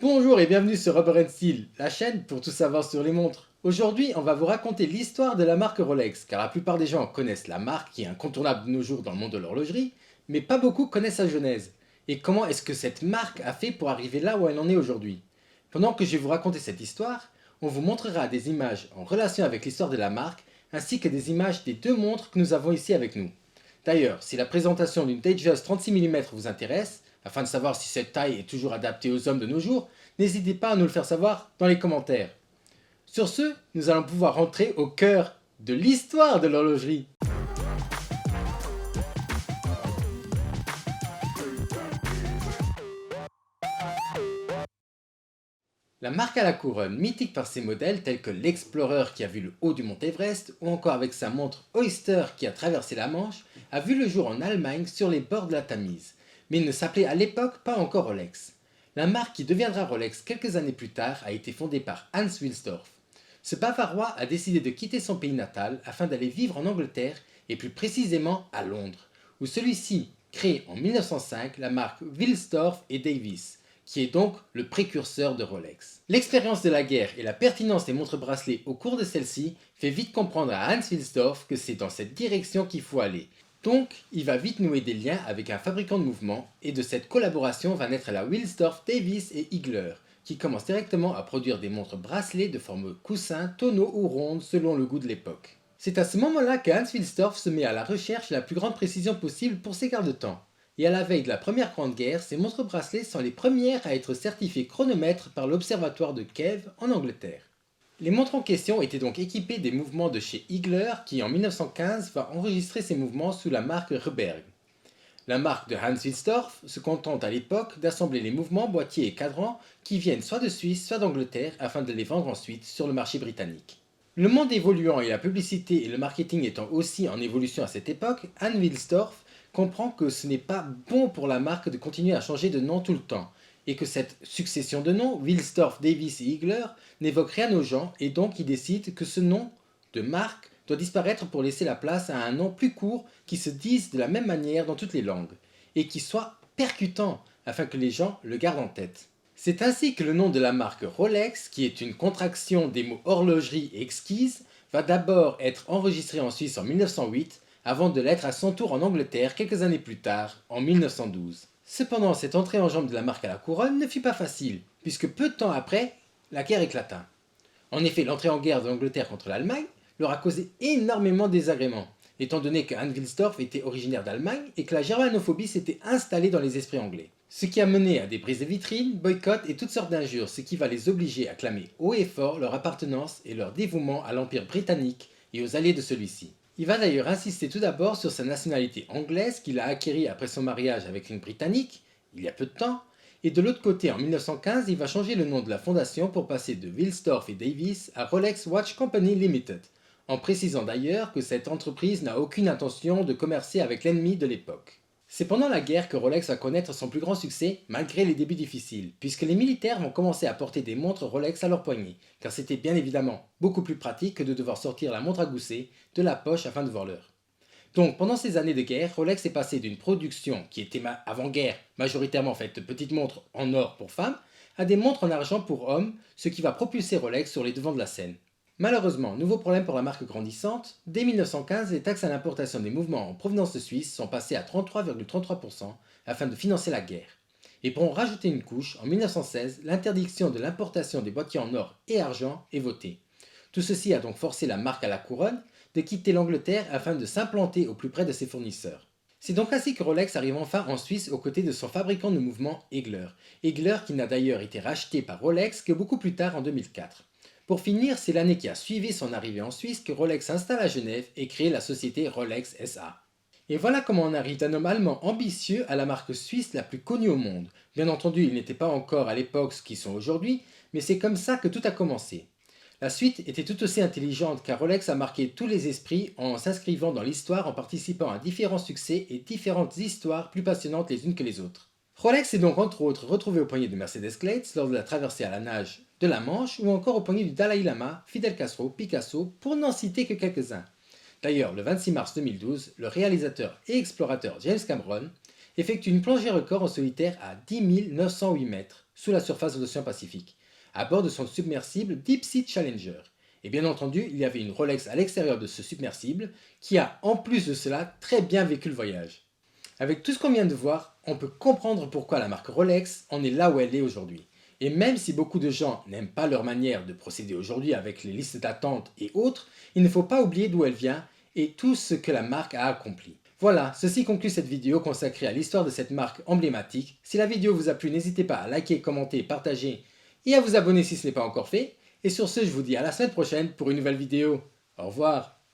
Bonjour et bienvenue sur Rubber Steel, la chaîne pour tout savoir sur les montres. Aujourd'hui, on va vous raconter l'histoire de la marque Rolex, car la plupart des gens connaissent la marque qui est incontournable de nos jours dans le monde de l'horlogerie, mais pas beaucoup connaissent sa genèse. Et comment est-ce que cette marque a fait pour arriver là où elle en est aujourd'hui? Pendant que je vais vous raconter cette histoire, on vous montrera des images en relation avec l'histoire de la marque, ainsi que des images des deux montres que nous avons ici avec nous. D'ailleurs, si la présentation d'une Datejust 36 mm vous intéresse, afin de savoir si cette taille est toujours adaptée aux hommes de nos jours, n'hésitez pas à nous le faire savoir dans les commentaires. Sur ce, nous allons pouvoir rentrer au cœur de l'histoire de l'horlogerie. La marque à la couronne, mythique par ses modèles tels que l'Explorer qui a vu le haut du mont Everest, ou encore avec sa montre Oyster qui a traversé la Manche, a vu le jour en Allemagne sur les bords de la Tamise, mais ne s'appelait à l'époque pas encore Rolex. La marque qui deviendra Rolex quelques années plus tard a été fondée par Hans Wilsdorf. Ce Bavarois a décidé de quitter son pays natal afin d'aller vivre en Angleterre et plus précisément à Londres, où celui-ci crée en 1905 la marque Wilsdorf et Davis, qui est donc le précurseur de Rolex. L'expérience de la guerre et la pertinence des montres bracelets au cours de celle-ci fait vite comprendre à Hans Wilsdorf que c'est dans cette direction qu'il faut aller. Donc, il va vite nouer des liens avec un fabricant de mouvements, et de cette collaboration va naître la Wilsdorf, Davis et Igler, qui commencent directement à produire des montres bracelets de forme coussin, tonneau ou ronde selon le goût de l'époque. C'est à ce moment-là que Hans Wilsdorf se met à la recherche de la plus grande précision possible pour ses garde-temps. Et à la veille de la Première Grande Guerre, ces montres bracelets sont les premières à être certifiées chronomètres par l'Observatoire de Kew en Angleterre. Les montres en question étaient donc équipées des mouvements de chez Igler qui en 1915 va enregistrer ses mouvements sous la marque Reberg. La marque de Hans Wilsdorf se contente à l'époque d'assembler les mouvements, boîtiers et cadrans qui viennent soit de Suisse soit d'Angleterre afin de les vendre ensuite sur le marché britannique. Le monde évoluant et la publicité et le marketing étant aussi en évolution à cette époque, Hans Wilsdorf comprend que ce n'est pas bon pour la marque de continuer à changer de nom tout le temps, et que cette succession de noms, Wilsdorf, Davis et Igler, n'évoque rien aux gens, et donc il décide que ce nom de marque doit disparaître pour laisser la place à un nom plus court qui se dise de la même manière dans toutes les langues, et qui soit percutant afin que les gens le gardent en tête. C'est ainsi que le nom de la marque Rolex, qui est une contraction des mots horlogerie et exquise, va d'abord être enregistré en Suisse en 1908, avant de l'être à son tour en Angleterre quelques années plus tard, en 1912. Cependant, cette entrée en jambe de la marque à la couronne ne fut pas facile, puisque peu de temps après, la guerre éclata. En effet, l'entrée en guerre de l'Angleterre contre l'Allemagne leur a causé énormément de désagréments, étant donné que Hans Wilsdorf était originaire d'Allemagne et que la germanophobie s'était installée dans les esprits anglais. Ce qui a mené à des brises de vitrines, boycotts et toutes sortes d'injures, ce qui va les obliger à clamer haut et fort leur appartenance et leur dévouement à l'Empire britannique et aux alliés de celui-ci. Il va d'ailleurs insister tout d'abord sur sa nationalité anglaise qu'il a acquérie après son mariage avec une Britannique, il y a peu de temps, et de l'autre côté en 1915 il va changer le nom de la fondation pour passer de Wilsdorf et Davis à Rolex Watch Company Limited, en précisant d'ailleurs que cette entreprise n'a aucune intention de commercer avec l'ennemi de l'époque. C'est pendant la guerre que Rolex va connaître son plus grand succès malgré les débuts difficiles, puisque les militaires vont commencer à porter des montres Rolex à leur poignet, car c'était bien évidemment beaucoup plus pratique que de devoir sortir la montre à gousset de la poche afin de voir l'heure. Donc pendant ces années de guerre, Rolex est passé d'une production qui était avant-guerre majoritairement faite de petites montres en or pour femmes, à des montres en argent pour hommes, ce qui va propulser Rolex sur les devants de la scène. Malheureusement, nouveau problème pour la marque grandissante, dès 1915, les taxes à l'importation des mouvements en provenance de Suisse sont passées à 33,33% afin de financer la guerre. Et pour en rajouter une couche, en 1916, l'interdiction de l'importation des boîtiers en or et argent est votée. Tout ceci a donc forcé la marque à la couronne de quitter l'Angleterre afin de s'implanter au plus près de ses fournisseurs. C'est donc ainsi que Rolex arrive enfin en Suisse aux côtés de son fabricant de mouvements Egler. Egler qui n'a d'ailleurs été racheté par Rolex que beaucoup plus tard en 2004. Pour finir, c'est l'année qui a suivi son arrivée en Suisse que Rolex s'installe à Genève et crée la société Rolex SA. Et voilà comment on arrive d'un homme allemand ambitieux à la marque suisse la plus connue au monde. Bien entendu, ils n'étaient pas encore à l'époque ce qu'ils sont aujourd'hui, mais c'est comme ça que tout a commencé. La suite était tout aussi intelligente car Rolex a marqué tous les esprits en s'inscrivant dans l'histoire en participant à différents succès et différentes histoires plus passionnantes les unes que les autres. Rolex est donc entre autres retrouvé au poignet de Mercedes Clates lors de la traversée à la nage de la Manche ou encore au poignet du Dalai Lama, Fidel Castro, Picasso, pour n'en citer que quelques-uns. D'ailleurs, le 26 mars 2012, le réalisateur et explorateur James Cameron effectue une plongée record en solitaire à 10 908 mètres sous la surface de l'océan Pacifique, à bord de son submersible Deep Sea Challenger. Et bien entendu, il y avait une Rolex à l'extérieur de ce submersible qui a, en plus de cela, très bien vécu le voyage. Avec tout ce qu'on vient de voir, on peut comprendre pourquoi la marque Rolex en est là où elle est aujourd'hui. Et même si beaucoup de gens n'aiment pas leur manière de procéder aujourd'hui avec les listes d'attente et autres, il ne faut pas oublier d'où elle vient et tout ce que la marque a accompli. Voilà, ceci conclut cette vidéo consacrée à l'histoire de cette marque emblématique. Si la vidéo vous a plu, n'hésitez pas à liker, commenter, partager et à vous abonner si ce n'est pas encore fait. Et sur ce, je vous dis à la semaine prochaine pour une nouvelle vidéo. Au revoir.